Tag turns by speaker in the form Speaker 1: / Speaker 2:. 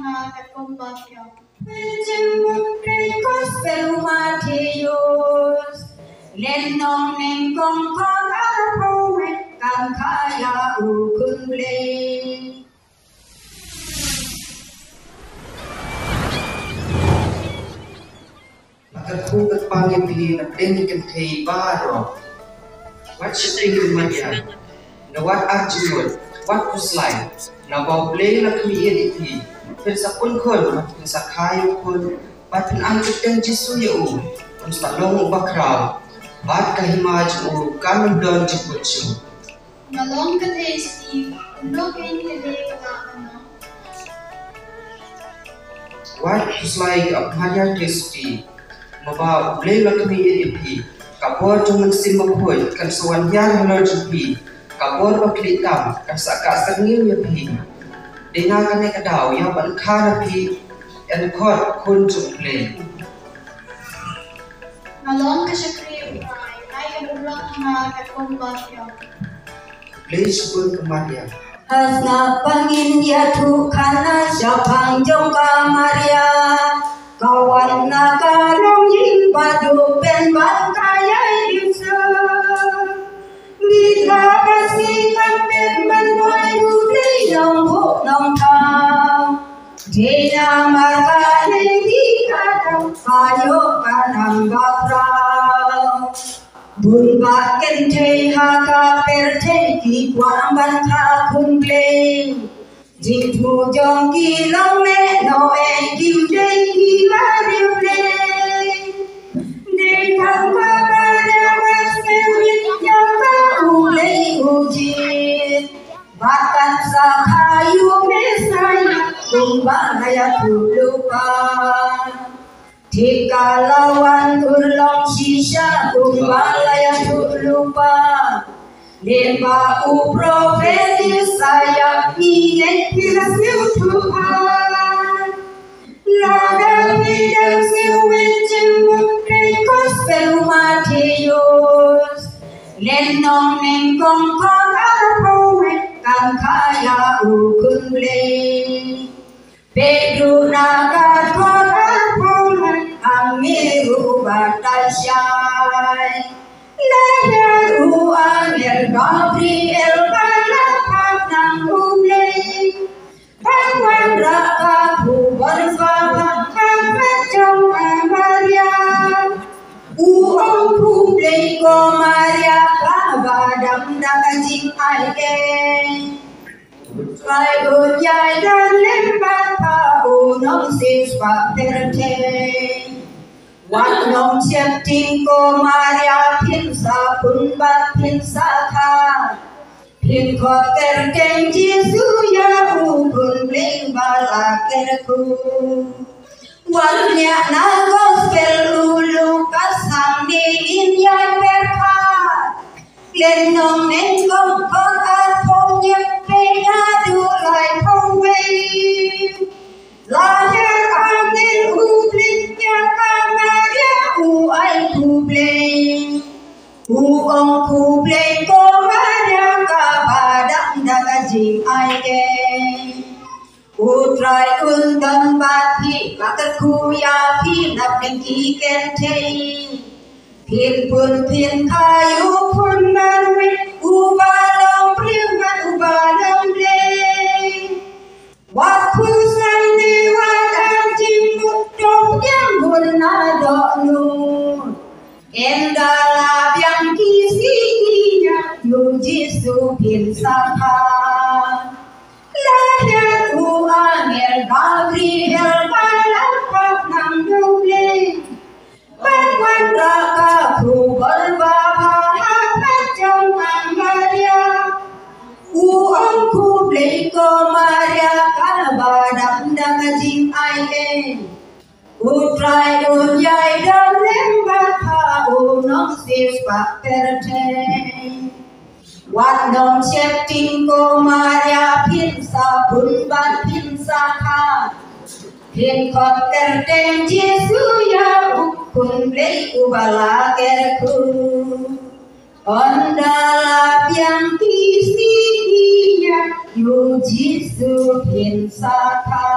Speaker 1: na kakumbakyo.
Speaker 2: Gospel Mateus, lenong neng kong kong araw kang kaya ukun blay.
Speaker 3: Makakugat pangipi na penikan kay baro. What should I do Maria? Na what arjun? What was like? Na bawblay na kumiyan iti. Pero sa kunkon, matin sa kayo kun, patin ang kitang Jesu yao. Kung sa long bakraw, bat kahimaj mo kanong doon jiputsu.
Speaker 1: Nalong ka tayo, Steve. Looking ka tayo na ano.
Speaker 3: What was like a Maria Christi? Mabawblay na kumiyan iti. Kapor cuman simakoy, kan sawanyan halar jupi. Kapor maklitam, kan sa kasarngin yapi. Dina ka na kadaw, yapan karapi, and kot kun jumplay.
Speaker 1: Nalong ka siya kriyo, ay kabulang na kakumbakyo.
Speaker 3: Please kun Maria.
Speaker 2: Hasna pangin ya tukana siya pangjong ka Maria. Kawan na karong yin padu pen ban kaya isa. Bila kasih kampir menuai budi nong bu nong tang. Jena marga nengi kadang kayo kanang bakrau. Bun baken te haka per te ki kwang ban ka kun pleng. Jing thu jong ki long le no e kim te ki ma riu le. De thang ka ba da ba se wit ya ka u le u jit. Bakan sa kayu me saya kung ba ya tu lupa. Tika lawan ulong sisa kung ba ya tu lupa. Lemba u profeti saya ingin pilasiu Tuhan. Lada bidang siwin jemuk Gospel Mateus. Lenong neng kong kong araw kang kaya ukun blay. Pedro nagat kong araw ang miru batasyay. Layar Angel Gabriel balapag ng umlay. Pangwan raka buwan babang kapadyong Maria. Uong umlay ko Maria kabadam na kajing aygay. Kay unyay dan lembat pa unong sis pa pertay. Wat nong siap ting ko Maria pin sa pun bat pin sa ka. Pin ko terkeng Jesu ya ukun bling balaker ku. Walnya na gospel ulu kasang di inyan berkat. Lenong neng kong kong at pong nyepe adu lai pong wei. Lahir angin ubliknya Maria uai kubleng. Uong kubleng ko Maria kabadang dagajing aigeng. Utrai undang bati makat kuya pinap yang kiken tei. Pin pun pin kayu pun marwe ubalong priuman ubalong bleng. Waktu sandi wadang jimbuk dong yang bernado nur. Endala yang kisinya yu Jesu pin saka. Lahir Angel Gabriel balapag ng duble. Pagwan raka kubal babang padyong Maria. Uong kublay ko Maria kabadang dagajing ayen. Utray unyay dan lembat pa unong sis pa pertay. Wat nong siap ting ko Maria pinsa bunbat pinsa ka. Pin kot terteng Jesu ya ukun blay ubalaker ku. Ondalap yang kisinya yu Jesu pin saka.